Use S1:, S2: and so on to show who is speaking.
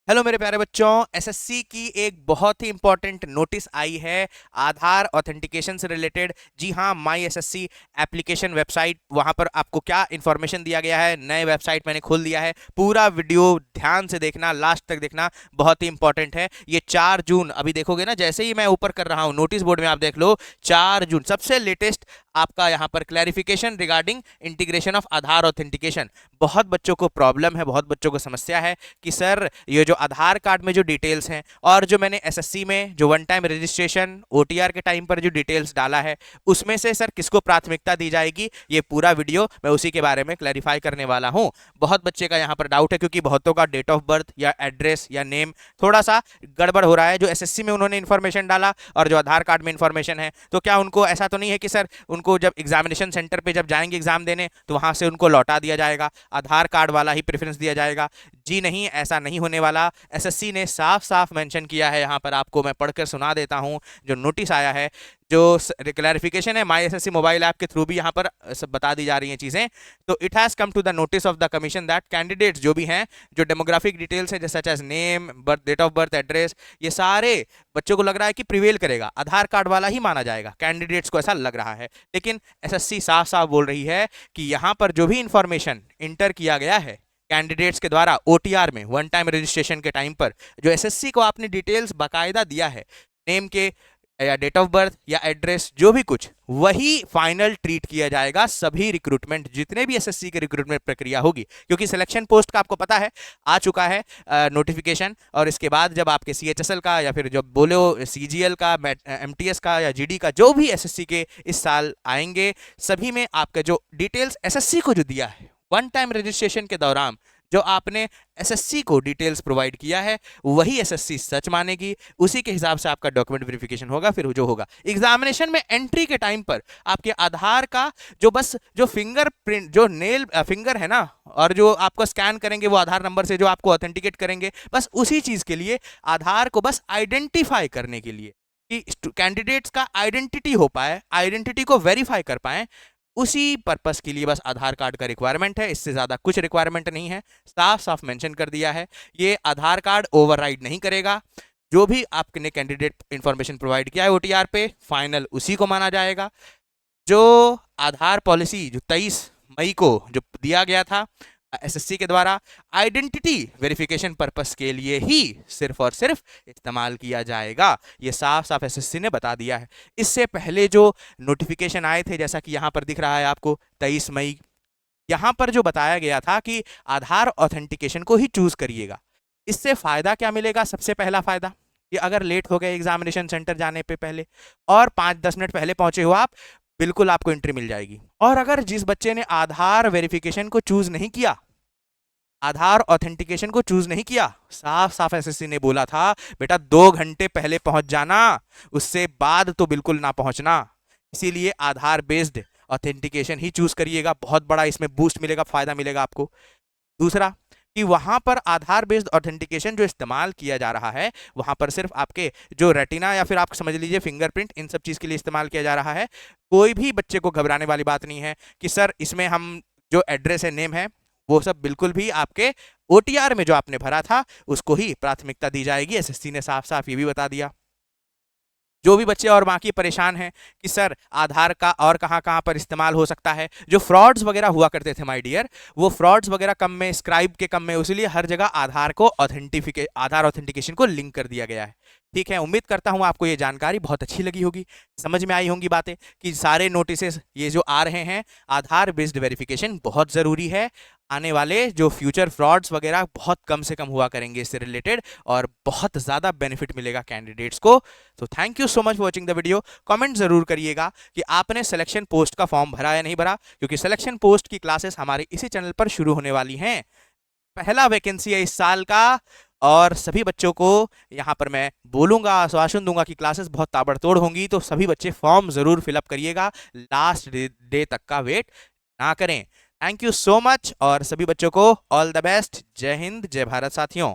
S1: Hello मेरे प्यारे बच्चों। एसएससी की एक बहुत ही इंपॉर्टेंट नोटिस आई है आधार ऑथेंटिकेशन से रिलेटेड। जी हाँ, माई एसएससी एप्लीकेशन वेबसाइट, वहाँ पर आपको क्या इन्फॉर्मेशन दिया गया है। नए वेबसाइट मैंने खोल दिया है, पूरा वीडियो ध्यान से देखना, लास्ट तक देखना, बहुत ही इंपॉर्टेंट है। ये 4 जून, अभी देखोगे ना, जैसे ही मैं ऊपर कर रहा हूँ नोटिस बोर्ड में आप देख लो, 4 जून सबसे लेटेस्ट आपका यहाँ पर clarification regarding integration of Aadhaar authentication. बहुत बच्चों को प्रॉब्लम है, बहुत बच्चों को समस्या है कि सर ये जो आधार कार्ड में जो डिटेल्स हैं और जो मैंने एसएससी में जो वन टाइम रजिस्ट्रेशन ओटीआर के टाइम पर जो डिटेल्स डाला है, उसमें से सर किसको प्राथमिकता दी जाएगी। ये पूरा वीडियो मैं उसी के बारे में क्लैरिफाई करने वाला हूँ। बहुत बच्चे का यहाँ पर डाउट है, क्योंकि बहुतों का डेट ऑफ बर्थ या एड्रेस या नेम थोड़ा सा गड़बड़ हो रहा है। जो एसएससी में उन्होंने इन्फॉर्मेशन डाला और जो आधार कार्ड में इन्फॉर्मेशन है, तो क्या उनको ऐसा तो नहीं है कि सर उनको जब एग्जामिनेशन सेंटर पे जब जाएंगे एग्जाम देने तो वहां से उनको लौटा दिया जाएगा, आधार कार्ड वाला ही प्रेफरेंस दिया जाएगा। जी नहीं, ऐसा नहीं होने वाला। एसएससी ने साफ साफ मेंशन किया है, यहाँ पर आपको मैं पढ़कर सुना देता हूँ जो नोटिस आया है, जो क्लैरिफिकेशन है माई एसएससी मोबाइल ऐप के थ्रू भी यहाँ पर सब बता दी जा रही हैं चीज़ें। तो it has come to the notice of the commission that candidates जो भी हैं, जो डेमोग्राफिक डिटेल्स है जैसे such as name, birth, date of birth, address, ये सारे बच्चों को लग रहा है कि प्रिवेल करेगा, आधार कार्ड वाला ही माना जाएगा, कैंडिडेट्स को ऐसा लग रहा है। लेकिन एसएससी साफ साफ बोल रही है कि यहाँ पर जो भी इंफॉर्मेशन इंटर किया गया है कैंडिडेट्स के द्वारा ओटीआर में वन टाइम रजिस्ट्रेशन के टाइम पर, जो एसएससी को आपने डिटेल्स बाकायदा दिया है, नेम के या डेट ऑफ बर्थ या एड्रेस, जो भी कुछ, वही फाइनल ट्रीट किया जाएगा सभी रिक्रूटमेंट, जितने भी एसएससी के रिक्रूटमेंट प्रक्रिया होगी। क्योंकि सिलेक्शन पोस्ट का आपको पता है आ चुका है नोटिफिकेशन, और इसके बाद जब आपके सीएचएसएल का या फिर जब बोलो सीजीएल का, एमटीएस का या जीडी का, जो भी एसएससी के इस साल आएंगे, सभी में आपका जो डिटेल्स एसएससी को जो दिया है वन टाइम रजिस्ट्रेशन के दौरान, जो आपने एसएससी को डिटेल्स प्रोवाइड किया है, वही एसएससी सच मानेगी। उसी के हिसाब से आपका डॉक्यूमेंट वेरिफिकेशन होगा। फिर जो होगा एग्जामिनेशन में एंट्री के टाइम पर आपके आधार का जो बस जो फिंगरप्रिंट, जो नेल फिंगर है ना, और जो आपको स्कैन करेंगे वो आधार नंबर से जो आपको ऑथेंटिकेट करेंगे, बस उसी चीज के लिए, आधार को बस आइडेंटिफाई करने के लिए कि कैंडिडेट्स का आइडेंटिटी हो पाए, आइडेंटिटी को वेरीफाई कर पाए, उसी पर्पस के लिए बस आधार कार्ड का रिक्वायरमेंट है। इससे ज़्यादा कुछ रिक्वायरमेंट नहीं है। साफ साफ मेंशन कर दिया है, ये आधार कार्ड ओवरराइड नहीं करेगा। जो भी आपने कैंडिडेट इंफॉर्मेशन प्रोवाइड किया है ओटीआर पे, फाइनल उसी को माना जाएगा। जो आधार पॉलिसी जो 23 मई को जो दिया गया था एसएससी के द्वारा, आइडेंटिटी वेरिफिकेशन पर्पस के लिए ही सिर्फ और सिर्फ इस्तेमाल किया जाएगा। ये साफ साफ एसएससी ने बता दिया है। इससे पहले जो नोटिफिकेशन आए थे, जैसा कि यहाँ पर दिख रहा है आपको 23 मई, यहाँ पर जो बताया गया था कि आधार ऑथेंटिकेशन को ही चूज करिएगा। इससे फायदा क्या मिलेगा? सबसे पहला फायदा, कि अगर लेट हो गए एग्जामिनेशन सेंटर जाने पे पहले और 5-10 मिनट पहले पहुंचे हो आप, बिल्कुल आपको एंट्री मिल जाएगी। और अगर जिस बच्चे ने आधार वेरिफिकेशन को चूज नहीं किया, आधार ऑथेंटिकेशन को चूज नहीं किया, साफ साफ एसएससी ने बोला था बेटा 2 घंटे पहले पहुंच जाना, उससे बाद तो बिल्कुल ना पहुंचना। इसीलिए आधार बेस्ड ऑथेंटिकेशन ही चूज करिएगा, बहुत बड़ा इसमें बूस्ट मिलेगा, फायदा मिलेगा आपको। दूसरा, कि वहां पर आधार बेस्ड ऑथेंटिकेशन जो इस्तेमाल किया जा रहा है, वहां पर सिर्फ आपके जो रेटिना या फिर आप समझ लीजिए फिंगरप्रिंट, इन सब चीज के लिए इस्तेमाल किया जा रहा है। कोई भी बच्चे को घबराने वाली बात नहीं है कि सर इसमें हम जो एड्रेस है, नेम है, वो सब बिल्कुल भी आपके ओटीआर में जो आपने भरा था उसको ही प्राथमिकता दी जाएगी। एसएससी ने साफ साफ ये भी बता दिया। जो भी बच्चे और बाकी परेशान हैं कि सर आधार का और कहाँ कहाँ पर इस्तेमाल हो सकता है, जो फ्रॉड्स वगैरह हुआ करते थे माय डियर, वो फ्रॉड्स वगैरह कम में, स्क्राइब के कम में, इसलिए हर जगह आधार ऑथेंटिकेशन को लिंक कर दिया गया है। ठीक है, उम्मीद करता हूँ आपको ये जानकारी बहुत अच्छी लगी होगी, समझ में आई होंगी बातें कि सारे नोटिस ये जो आ रहे हैं, आधार बेस्ड वेरिफिकेशन बहुत ज़रूरी है। आने वाले जो फ्यूचर फ्रॉड्स वगैरह बहुत कम से कम हुआ करेंगे इससे रिलेटेड, और बहुत ज़्यादा बेनिफिट मिलेगा कैंडिडेट्स को। तो thank you so much for watching the video. Comment ज़रूर करिएगा कि आपने सिलेक्शन पोस्ट का फॉर्म भरा या नहीं भरा, क्योंकि सिलेक्शन पोस्ट की क्लासेस हमारे इसी चैनल पर शुरू होने वाली हैं। पहला वैकेंसी है इस साल का, और सभी बच्चों को यहाँ पर मैं बोलूँगा, आश्वासन दूंगा कि क्लासेस बहुत ताबड़तोड़ होंगी, तो सभी बच्चे फॉर्म ज़रूर फिलअप करिएगा, लास्ट डे तक का वेट ना करें। थैंक यू सो मच, और सभी बच्चों को ऑल द बेस्ट। जय हिंद, जय भारत साथियों।